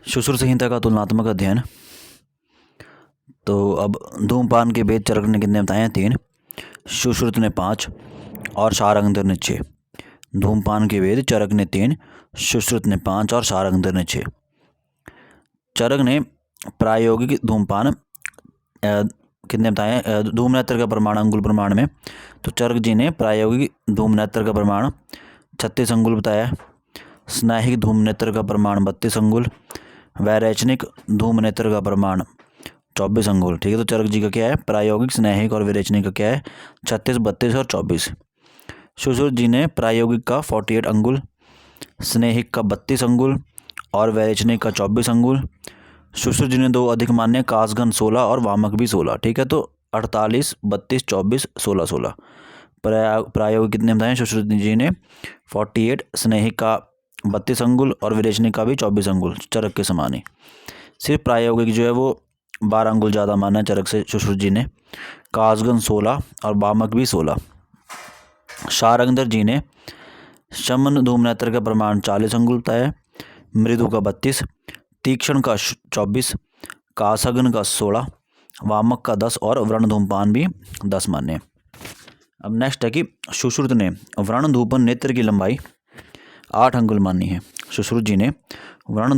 सुश्रुत संहिता का तुलनात्मक अध्ययन। तो अब धूमपान के भेद चरक ने कितने बताए हैं? 3, सुश्रुत ने 5 और शारंगधर ने 6। धूमपान के भेद चरक ने 3, सुश्रुत ने 5 और शारंगधर ने 6। चरक ने प्रायोगिक धूमपान कितने बताए हैं? धूमनेत्र का प्रमाण अंगुल प्रमाण में, तो चरक जी ने प्रायोगिक धूमनेत्र का प्रमाण 36 अंगुल बताया। स्नैहिक धूमनेत्र का प्रमाण 32 अंगुल, वैरेचनिक धूमनेत्र का प्रमाण 24 अंगुल। ठीक है, तो चरक जी का क्या है? प्रायोगिक, स्नैहिक और विरेचनिक का क्या है? 36, 32 और 24। सुश्रुत जी ने प्रायोगिक का 48 अंगुल, स्नेहिक का 32 अंगुल और वैरेचनिक का 24 अंगुल। सुश्रुत जी ने 2 अधिक मान्य कासघन 16 और वामक भी 16। ठीक है, तो 48, 32, 24, 16, 16। प्रायोगिक कितने बताए? सुश्रुत जी ने 48, स्नेहिक का 32 अंगुल और विरेचनिक का भी 24 अंगुल, चरक के समान ही। सिर्फ प्रायोगिक जो है वो 12 अंगुल ज़्यादा माना है चरक से सुश्रुत जी ने। कासगन 16 और वामक भी 16। शारंगधर जी ने शमन धूमनेत्र का प्रमाण 40 अंगुल बताया, मृदु का 32, तीक्ष्ण का 24, कासगन का 16, वामक का 10 और व्रण धूमपान भी 10 माने। अब नेक्स्ट है कि सुश्रुत ने व्रण धूपन नेत्र की लंबाई 8 अंगुल मानी है। सुश्रुत जी ने व्रण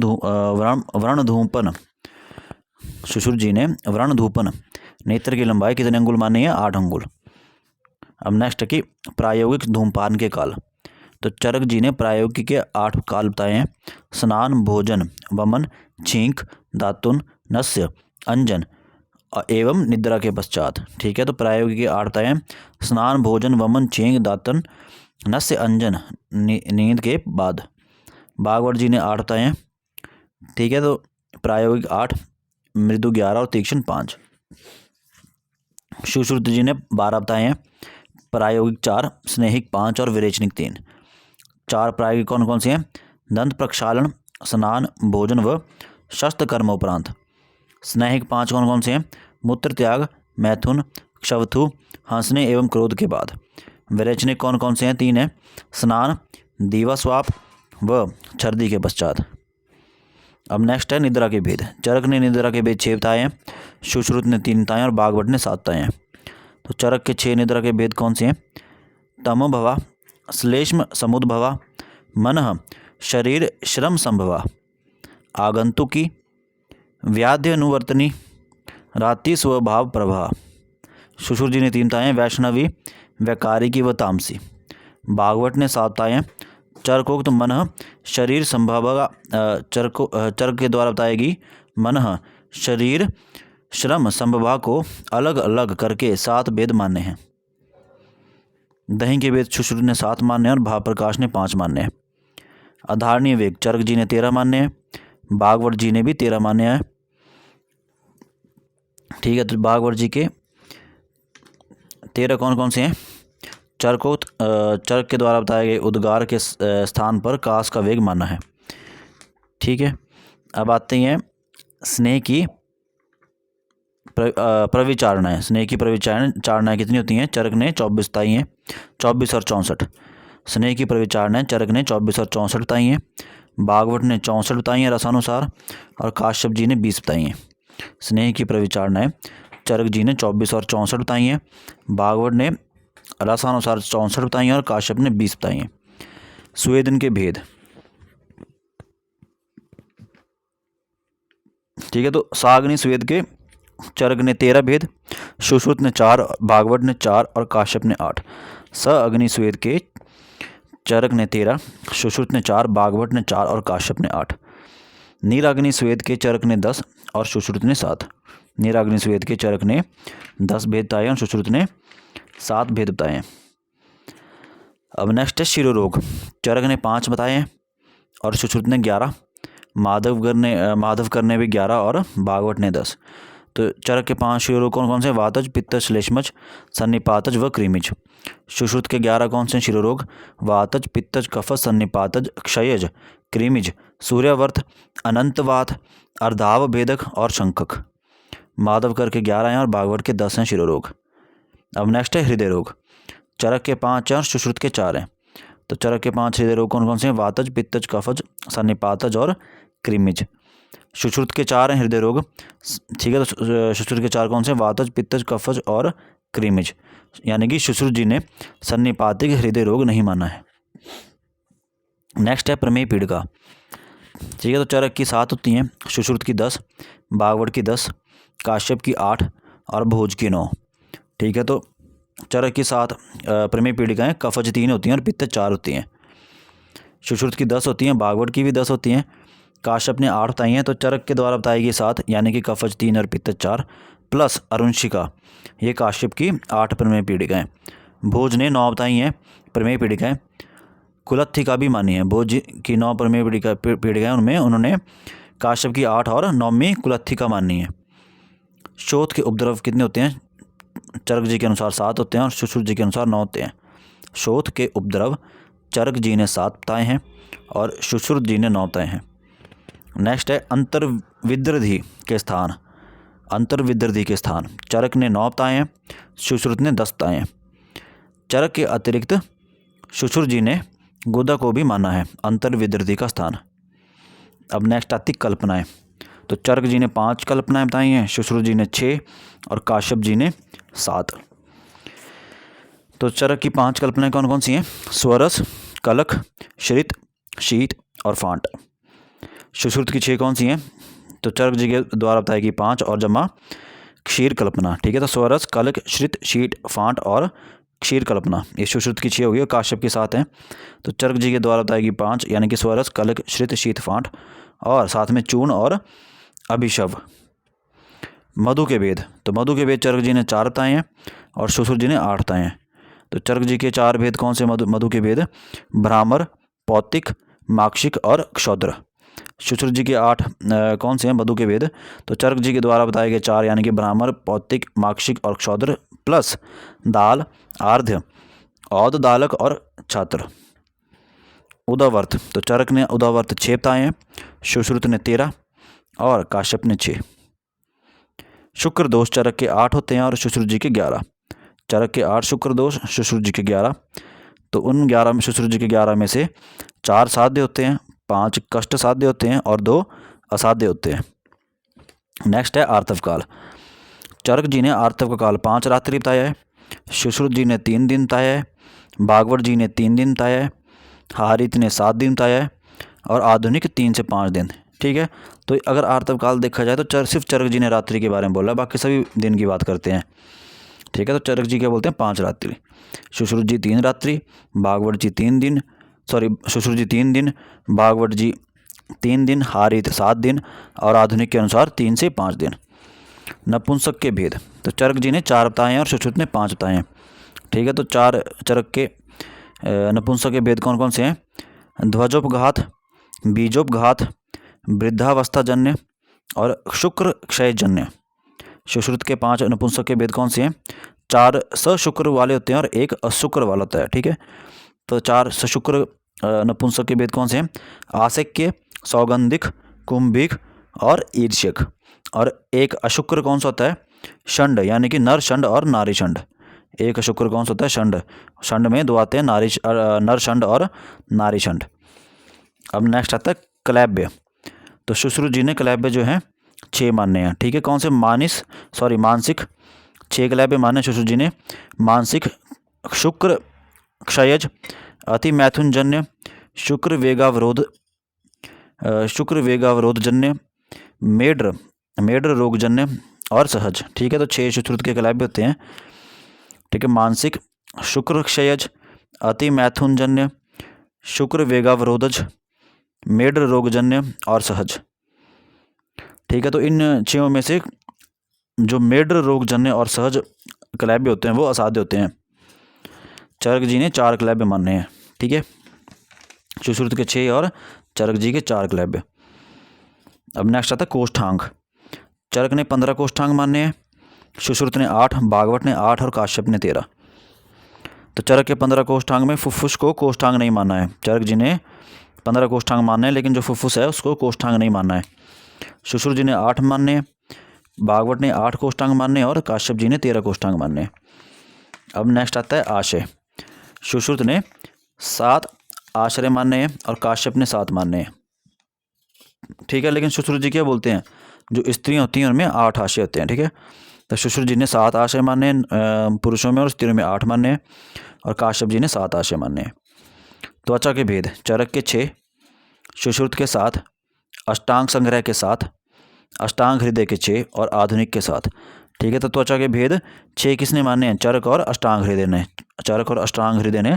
धूपन नेत्र की लंबाई कितने अंगुल मानी है? 8 अंगुल। अब नेक्स्ट है कि प्रायोगिक धूमपान के काल, तो चरक जी ने प्रायोगिक के 8 काल बताए हैं। स्नान, भोजन, वमन, छींक, दातुन, नस्य, अंजन एवं निद्रा के पश्चात। ठीक है, तो प्रायोगिक के 8 बताए हैं। स्नान, भोजन, वमन, छींक, दातन, नस्य, अंजन नींद के बाद। भागवत जी ने 8 बताए हैं। ठीक है, तो प्रायोगिक 8, मृदु 11 और तीक्ष्ण 5। सुश्रुत जी ने 12 बताए हैं। प्रायोगिक 4, स्नेहिक 5 और विरेचनिक 3। 4 प्रायोगिक कौन कौन से हैं? दंत प्रक्षालन, स्नान, भोजन व शस्त्र कर्म उपरांत। स्नेहिक 5 कौन कौन से हैं? मूत्र त्याग, मैथुन, क्षवथु, हंसने एवं क्रोध के बाद। विरेचनिक कौन कौन से हैं? 3 हैं। स्नान, दीवास्वाप व छर्दी के पश्चात। अब नेक्स्ट है निद्रा के भेद। चरक ने निद्रा के भेद 6 बताए हैं, सुश्रुत ने 3 बताए और भागवत ने 7 बताए हैं। तो चरक के 6 निद्रा के भेद कौन से हैं? तमोभवा, श्लेष्म समुद्भवा, मनः शरीर श्रम संभवा, आगंतुकी, व्याध्यनुवर्तनी, रात्रि स्वभाव प्रभा। सुश्रुत जी ने 3 बताए हैं, वैष्णवी, वैकारिकी व तामसी। भागवत ने 7 बताए हैं। चरकोक्त मनः शरीर संभवा, चरक के द्वारा बताएगी मनः शरीर श्रम संभवा को अलग अलग करके 7 भेद मान्य हैं। दही के भेद सुश्रुत ने 7 मान्य हैं और भावप्रकाश ने 5 मान्य हैं। आधारणीय वेग चरक जी ने 13 मान्य हैं, भागवत जी ने भी 13 मान्य है। ठीक है, तो भागवत जी के 13 कौन कौन से हैं? चरकोक्त चरक के द्वारा बताए गए उद्गार के स्थान पर कास का वेग माना है। ठीक है, अब आते हैं स्नेह की प्रविचारणाएँ। स्नेह की प्रविचारणाएँ कितनी होती हैं? चरक ने 24 बताई हैं, 24 और 64। स्नेह की प्रविचारणाएँ चरक ने 24 और 64 बताई हैं, भागवत ने 64 बताई हैं रसानुसार और काश्यप जी ने 20 बताई हैं। स्नेह की प्रविचारणाएँ चरक जी ने 24 और 64 बताई हैं, भागवत ने रसानुसार 64 बताई हैं और काश्यप ने 20 बताई हैं। स्वेदन के भेद। ठीक है, तो साग्नि स्वेद के चरक ने 13 भेद, सुश्रुत ने 4, भागवत ने 4 और काश्यप ने 8। स अग्नि स्वेद के चरक ने 13, सुश्रुत ने 4, भागवत ने 4 और काश्यप ने 8। नीराग्नि स्वेद के चरक ने 10 और सुश्रुत ने 7। नीराग्नि स्वेद के चरक ने 10 भेद बताए और सुश्रुत ने 7 भेद बताए हैं। अब नेक्स्ट है शिरोरोग। चरक ने 5 बताए हैं और सुश्रुत ने 11, माधव करने भी 11 और भागवत ने 10। तो चरक के 5 शिरोरोग कौन कौन से? वातज, पित्तज, श्लेष्मज, सन्निपातज व कृमिज। सुश्रुत के 11 कौन से शिरोरोग? वातज, पित्तज, कफज, सन्निपातज, क्षयज, कृमिज, सूर्यवर्त, अनंतवात, अर्धाव भेदक और शंखक। माधव करके 11 हैं और भागवत के 10 हैं शिरोरोग। अब नेक्स्ट है हृदय रोग। चरक के 5 हैं और सुश्रुत के 4 हैं। तो चरक के 5 हृदय रोग कौन कौन से हैं? वातज, पित्तज, कफज, सन्निपातज और कृमिज। सुश्रुत के 4 हैं हृदय रोग, ठीक है। तो सुश्रुत के 4 कौन से? वातज, पित्तज, कफज और क्रीमिज। यानी कि सुश्रुत जी ने सन्निपातिक हृदय रोग नहीं माना है। नेक्स्ट है प्रमेय पीड़िका, ठीक है। तो चरक की 7 होती हैं, सुश्रुत की 10, बागवट की 10, काश्यप की 8 और भोज की 9, ठीक है। तो चरक की 7 प्रमेय पीड़िकाएँ कफज 3 होती हैं और पित्तज 4 होती हैं। सुश्रुत की 10 होती हैं, बागवट की भी 10 होती हैं, काश्यप ने 8 बताई हैं। तो चरक के द्वारा बताई गई 7 यानी कि कफज 3 और पित्तज 4 प्लस अरुंशिका, ये काश्यप की 8 प्रमेय पीड़िकाएँ। भोज ने 9 बताई हैं प्रमेय पीड़िकाएँ, कुलत्थिका भी मानी है। भोज की 9 प्रमेय पीड़िकाएँ उनमें उन्होंने काश्यप की 8 और 9वीं कुलत्थिका मानी है। शोथ के उपद्रव कितने होते हैं? चरक जी के अनुसार 7 होते हैं और सुश्रुत जी के अनुसार 9 होते हैं। शोथ के उपद्रव चरक जी ने 7 बताए हैं और सुश्रुत जी ने 9 बताए हैं। नेक्स्ट है अंतर्विद्रधि के स्थान। अंतर्विद्रधि के स्थान चरक ने 9 बताए हैं, सुश्रुत ने 10 बताए हैं। चरक के अतिरिक्त सुश्रुत जी ने गुदा को भी माना है अंतर्विद्रधि का स्थान। अब नेक्स्ट आती कल्पनाएं। तो चरक जी ने 5 कल्पनाएं बताई हैं, सुश्रुत जी ने 6 और काश्यप जी ने 7। तो चरक की 5 कल्पनाएं कौन कौन सी हैं? स्वरस, कलख, श्रित, शीत और फांट। सुश्रुत की 6 कौन सी हैं? तो चरक जी के द्वारा बताई गई 5 और जमा क्षीर कल्पना, ठीक है। तो स्वरस, कलख, श्रित, शीत, फांट और क्षीर कल्पना, ये सुश्रुत की 6 होगी और काश्यप की 7 हैं। तो चरक जी के द्वारा बताई गई 5 यानी कि स्वरस, कलख, श्रित, शीत, फांट और साथ में चूर्ण और अभिशव। मधु के भेद। तो मधु के भेद चरक जी ने 4 बताए हैं और सुश्रुत जी ने 8 बताए हैं। तो चरक जी के 4 भेद कौन से? मधु के भेद भ्रामर, पौतिक, माक्षिक और क्षौद्र। सुश्रुत जी के 8 कौन से हैं मधु के भेद? तो चरक जी के द्वारा बताए गए 4 यानी कि भ्रामर, पौतिक, माक्षिक और क्षौद्र प्लस दाल, आर्ध्य, औद, दालक और छात्र। उदावर्त। तो चरक ने उदावर्त 6 बताए हैं, सुश्रुत ने 13 और काश्यप ने 6। शुक्र दोष चरक के 8 होते हैं और सुश्रुत जी के 11। चरक के 8 शुक्र दोष, सुश्रुत जी के 11। तो उन 11 में सुश्रुत जी के 11 में से 4 साध्य होते हैं, 5 कष्ट साध्य होते हैं और 2 असाध्य होते हैं। नेक्स्ट है आर्तव काल। चरक जी ने आर्तव का काल 5 रात्रि बताया है, सुश्रुत जी ने 3 दिन बताया है, बागवट जी ने 3 दिन बताया है, हारित ने 7 दिन बताया है और आधुनिक 3 से 5 दिन, ठीक है। तो अगर आर्तव काल देखा जाए तो सिर्फ चरक जी ने रात्रि के बारे में बोला, बाकी सभी दिन की बात करते हैं, ठीक है। तो चरक जी क्या बोलते हैं? 5 रात्रि। सुश्रुत जी 3 रात्रि, बागवट जी 3 दिन, सुश्रुत जी 3 दिन, बागवट जी 3 दिन, हारित 7 दिन और आधुनिक के अनुसार 3 से 5 दिन। नपुंसक के भेद। तो चरक जी ने 4 बताए हैं और सुश्रुत ने 5 बताए हैं, ठीक है। तो 4 चरक के नपुंसक के भेद कौन कौन से हैं? ध्वजोपघात, बीजोपघात, वृद्धावस्थाजन्य और शुक्र क्षयजन्य। सुश्रुत के 5 नपुंसक के भेद कौन से हैं? 4 सशुक्र वाले होते हैं और 1 अशुक्र वाला होता है, ठीक है। तो 4 सशुक्र नपुंसक के भेद कौन से हैं? आसक्य, सौगंधिक, कुंभिक और ईर्ष्यक। और 1 अशुक्र कौन सा होता है? षंड, यानी कि नर षंड और नारी षंड। 1 अशुक्र कौन सा होता है? षंड। षंड में 2 आते हैं, नर षंड और नारी षंड। अब नेक्स्ट आता है क्लैब्य। तो सुश्रुत जी ने क्लैब्य जो है 6 मानने हैं, ठीक है। कौन से? मानसिक 6 क्लैब्य माने सुश्रुत जी ने। मानसिक शुक्र क्षयज, अति मैथुनजन्य, शुक्र वेगावरोधजन्य, मेड्र रोगजन्य और सहज, ठीक है। तो 6 सुश्रुत के क्लैब्य होते हैं, ठीक है। मानसिक, शुक्र क्षयज, अति मैथुनजन्य, शुक्र वेगावरोधज, मेड्र रोगजन्य और सहज, ठीक है। तो इन 6 में से जो मेड्र रोगजन्य और सहज क्लैब्य होते हैं वो असाध्य होते हैं। चरक जी ने 4 क्लैब्य मानने हैं, ठीक है। सुश्रुत के 6 और चरक जी के 4 क्लैब्य। अब नेक्स्ट आता है कोष्ठांग। चरक ने 15 कोष्ठांग मानने हैं, सुश्रुत ने 8, बागवट ने 8 और काश्यप ने 13। तो चरक के 15 कोष्ठांग में फुफ्फुस को कोष्ठांग नहीं मानना है। चरक जी ने 15 कोष्ठांग मानने हैं, लेकिन जो फुफ्फुस है उसको कोष्ठांग नहीं मानना है। सुश्रुत जी ने 8 मानने हैं, बागवट ने 8 कोष्ठांग मानने और काश्यप जी ने 13 कोष्ठांग मानने। अब नेक्स्ट आता है आशय। सुश्रुत ने 7 आश्रय मानने हैं और काश्यप ने 7 मानने हैं। ठीक है। लेकिन सुश्रुत जी क्या बोलते हैं, जो स्त्रियाँ होती हैं उनमें 8 आशय होते हैं, ठीक है। तो सुश्रुत जी ने 7 आशय माने पुरुषों में, और स्त्रियों में 8 माने हैं, और काश्यप जी ने 7 आशय माने हैं। त्वचा के भेद, चरक के 6, सुश्रुत के 7, अष्टांग संग्रह के 7, अष्टांग हृदय के 6 और आधुनिक के 7, ठीक है। तो त्वचा के भेद 6 किसने माने हैं, चरक और अष्टांग हृदय ने। चरक और अष्टांग हृदय ने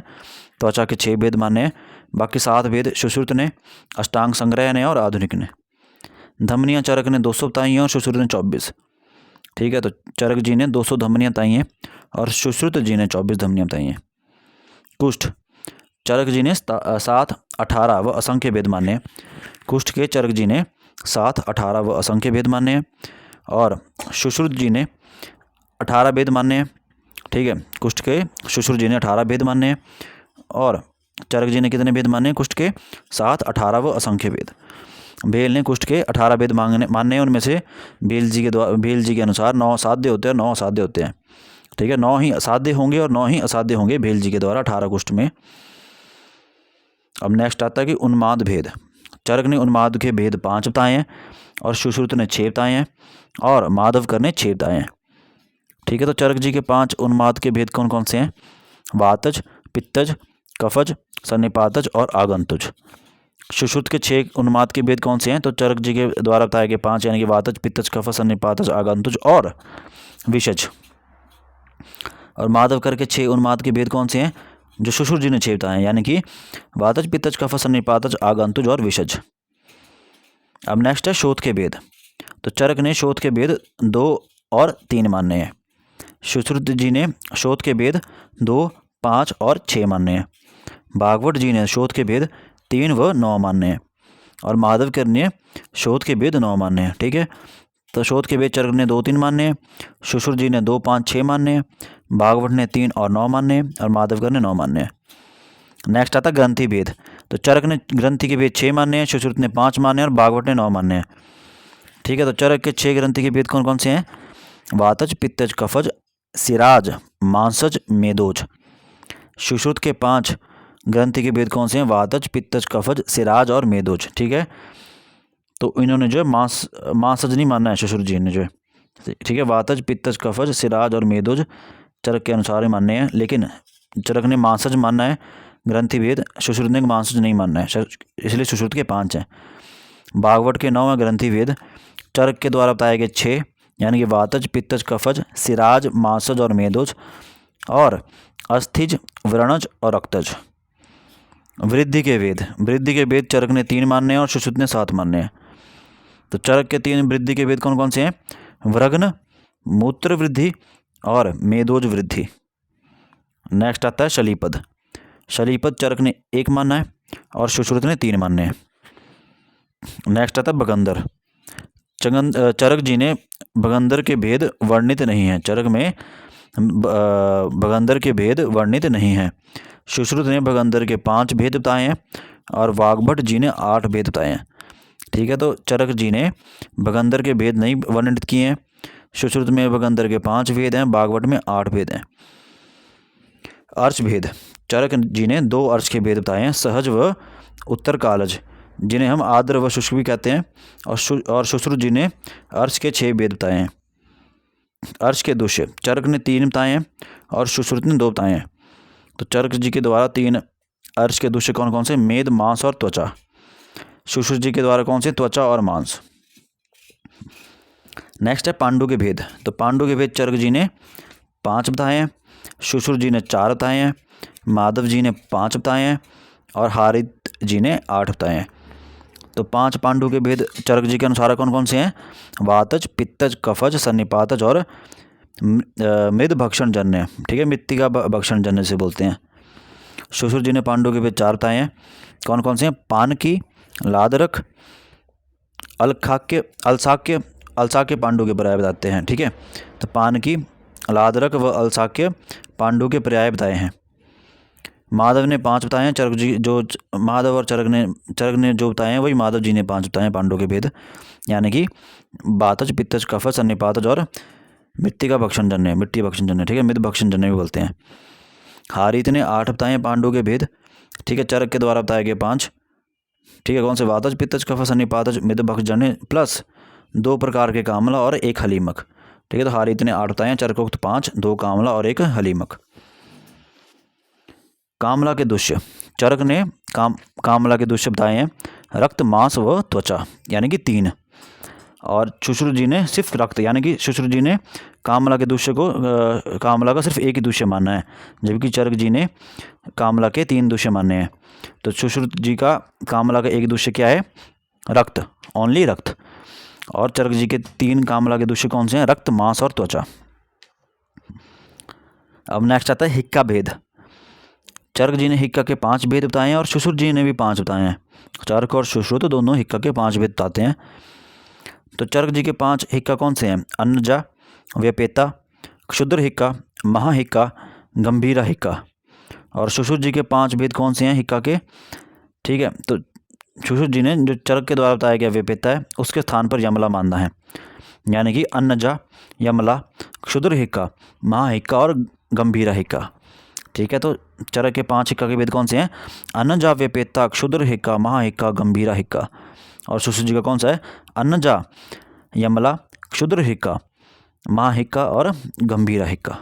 त्वचा के 6 भेद माने हैं। बाकी 7 भेद सुश्रुत ने, अष्टांग संग्रह ने और आधुनिक ने। धमनियाँ चरक ने 200 बताई हैं और सुश्रुत ने 24, ठीक है। तो चरक जी ने 200 धमनियाँ बताई हैं और सुश्रुत जी ने 24 धमनियाँ बताई हैं। कुष्ठ, चरक जी ने 7, 18 व असंख्य भेद माने हैं। कुष्ठ के चरक जी ने 7, 18 व असंख्य भेद माने हैं, और सुश्रुत जी ने 18 भेद माने हैं, ठीक है। कुष्ठ के सुश्रुत जी ने 18 भेद माने हैं, और चरक जी ने कितने भेद माने हैं कुष्ठ के, 7, 18 व असंख्य भेद। भेल ने कुष्ठ के 18 भेद मानने हैं। उनमें से भेल जी के अनुसार 9 साध्य होते हैं और 9 असाध्य होते हैं, ठीक है। 9 ही साध्य होंगे और 9 ही असाध्य होंगे भेल जी के द्वारा 18 कुष्ठ में। अब नेक्स्ट आता है कि उन्माद भेद। चरक ने उन्माद के भेद 5 बताए हैं और सुश्रुत ने 6 बताए हैं, और माधवकर ने 6 बताए हैं, ठीक है। तो चरक जी के 5 उन्माद के भेद कौन कौन से हैं, वातज, पित्तज, कफज, सन्निपातज और आगंतुज। सुश्रुत के 6 उन्माद के भेद कौन से हैं, तो चरक जी के द्वारा बताए गए 5, यानी कि वातज, पित्तज, कफज, सन्निपातज, आगंतुज और विषज। और माधवकर के 6 उन्माद के भेद कौन से हैं, जो सुश्रुत जी ने 6 बताए हैं, यानी कि वातज, पित्तज, कफज, सन्निपातज, आगंतुज और विषज। अब नेक्स्ट है शोथ के भेद। तो चरक ने शोथ के भेद 2 और 3 मानने हैं। सुश्रुत जी ने शोथ के भेद 2, 5 और 6 मानने हैं। भागवत जी ने शोथ के भेद 3 व 9 मानने हैं, और माधवकर ने शोथ के भेद 9 मानने हैं, ठीक है। तो शोथ के भेद चरक ने 2, 3 मानने हैं, सुश्रुत जी ने 2, 5, 6 मानने हैं, भागवत ने 3 और 9 मानने हैं, और माधवकर ने 9 मानने हैं। नेक्स्ट आता ग्रंथि भेद। तो चरक ने ग्रंथि के भेद 6 मानने हैं, सुश्रुत ने 5 मानने हैं, और भागवत ने 9 मानने हैं, ठीक है। तो चरक के 6 ग्रंथि के भेद कौन कौन से हैं, वातज, पित्तज, कफज, सिराज, मांसज, मेदोज। सुश्रुत के 5 ग्रंथि के भेद कौन से हैं, वातज, पित्तज, कफज, सिराज और मेदोज, ठीक है। तो इन्होंने जो है मांसज नहीं मानना है सुश्रुत जी ने जो है, ठीक है। वातज, पित्तज, कफज, सिराज और मेदोज चरक के अनुसार ही मानने हैं, लेकिन चरक ने मांसज मानना है ग्रंथि भेद, सुश्रुत ने मांसज नहीं मानना है, इसलिए सुश्रुत के 5 हैं। भागवत के 9 हैं ग्रंथि भेद, चरक के द्वारा बताए गए 6, यानी कि वातज, पित्तज, कफज, सिराज, मांसज और मेदोज, और अस्थिज, व्रणज और रक्तज। वृद्धि के भेद। वृद्धि के भेद चरक ने 3 मानने हैं और सुश्रुत ने 7 मानने हैं। तो चरक के 3 वृद्धि के भेद कौन कौन से हैं, व्रग्न, मूत्र वृद्धि और मेदोज वृद्धि। नेक्स्ट आता है शलीपद। शलीपद चरक ने 1 मानना है और सुश्रुत ने 3 मानने हैं। नेक्स्ट आता है बगंदर। चरक जी ने बगंदर के भेद वर्णित नहीं हैं, चरक में बगंदर के भेद वर्णित नहीं हैं। सुश्रुत ने बगंदर के 5 भेद बताए हैं और वाग्भट जी ने 8 भेद बताए हैं, ठीक है। तो चरक जी ने बगंदर के भेद नहीं वर्णित किए हैं। सुश्रुत में बगंदर के 5 भेद हैं, वाग्भट में 8 भेद हैं। अर्च भेद। चरक जी ने 2 अर्च के भेद बताए हैं, सहज व उत्तर कालज, जिन्हें हम आर्द्र व शुष्क भी कहते हैं, और सुश्रुत जी ने अर्च के 6 भेद बताए हैं। अर्च के दुष्य चरक ने 3 बताए हैं और सुश्रुत ने 2 बताए हैं। तो चरक जी के द्वारा 3 अर्च के दुष्य कौन कौन से, मेद, मांस और त्वचा। सुश्रुत जी के द्वारा कौन से, त्वचा और मांस। नेक्स्ट है पांडु के भेद। तो पांडु के भेद चरक जी ने 5 बताए हैं, सुश्रुत जी ने 4 बताए हैं, माधव जी ने 5 बताए हैं, और हारित जी ने 8 बताए हैं। तो 5 पांडु के भेद चरक जी के अनुसार कौन कौन से हैं, वातज, पित्तज, कफज, सन्निपातज और मृद भक्षण जन्य, ठीक है। मृत्तिका भक्षण जन्य से बोलते हैं। सुश्रुत जी ने पांडु के भेद 4 बताए हैं, कौन कौन से हैं, पानकी, लादरक, अलखाक्य, अलसाक्य। अलसाक्य पांडु के पर्याय बताते हैं, ठीक है। तो पानकी, लादरक व अलसाक्य पांडु के पर्याय बताए हैं। माधव ने 5 बताए हैं, चरक जी जो माधव और चरक ने जो बताए हैं वही माधव जी ने 5 बताए हैं पांडु के भेद, यानी कि वातज, पित्तज, कफज, सन्निपातज और मिट्टी भक्षण जन्य, ठीक है। मृद भक्षण जन्य भी बोलते हैं। हारित ने 8 बताए हैं पांडु के भेद, ठीक है। चरक के द्वारा बताए गए 5, ठीक है, कौन से? वातज, पित्तज, कफज, निपातज, मिद, भक्ष, जन्य प्लस 2 प्रकार के कामला और 1 हलीमक। ठीक है, तो हारी इतने 8 बताए हैं, चरकोक्त 5, 2 कामला और 1 हलीमक। कामला के दुष्य, चरक ने कामला के दुष्य बताए हैं रक्त, मांस व त्वचा, यानी कि 3। और सुश्रुत जी ने सिर्फ रक्त, यानी कि सुश्रुत जी ने कामला के दुष्य को कामला का सिर्फ एक ही दुष्य मानना है, जबकि चरक जी ने कामला के 3 दुष्य मानने हैं। तो सुश्रुत जी का कामला का एक दुष्य क्या है? रक्त, ओनली रक्त। और चरक जी के 3 कामला के दुष्य कौन से हैं? रक्त, मांस और त्वचा। अब नेक्स्ट आता है हिक्का भेद। चरक जी ने हिक्का के 5 भेद बताए हैं और सुश्रुत जी ने भी 5 बताए हैं। चरक और सुश्रुत दोनों हिक्का के 5 भेद बताते हैं। तो चरक जी के 5 हिक्का कौन से हैं? अन्नजा, व्यपेता, क्षुद्र हिक्का, महाहिक्का, गंभीरा हिक्का। और सुश्रुत जी के 5 भेद कौन से हैं हिक्का के? ठीक है, तो सुश्रुत जी ने जो चरक के द्वारा बताया गया व्यपेता है उसके स्थान पर यमला मानना है, यानी कि अन्नजा, यमला, क्षुद्र हिक्का, महाहिक्का और गंभीरा हिक्का। ठीक है, तो चरक के 5 हिक्का के भेद कौन से हैं? अन्नजा, व्यपेता, क्षुद्र हिक्का, महाहिक्का, गंभीरा हिक्का। और सुश्रुत जी का कौन सा है? अन्नजा, यमला, क्षुद्र हिक्का, महाहिक्का और गंभीरा हिक्का।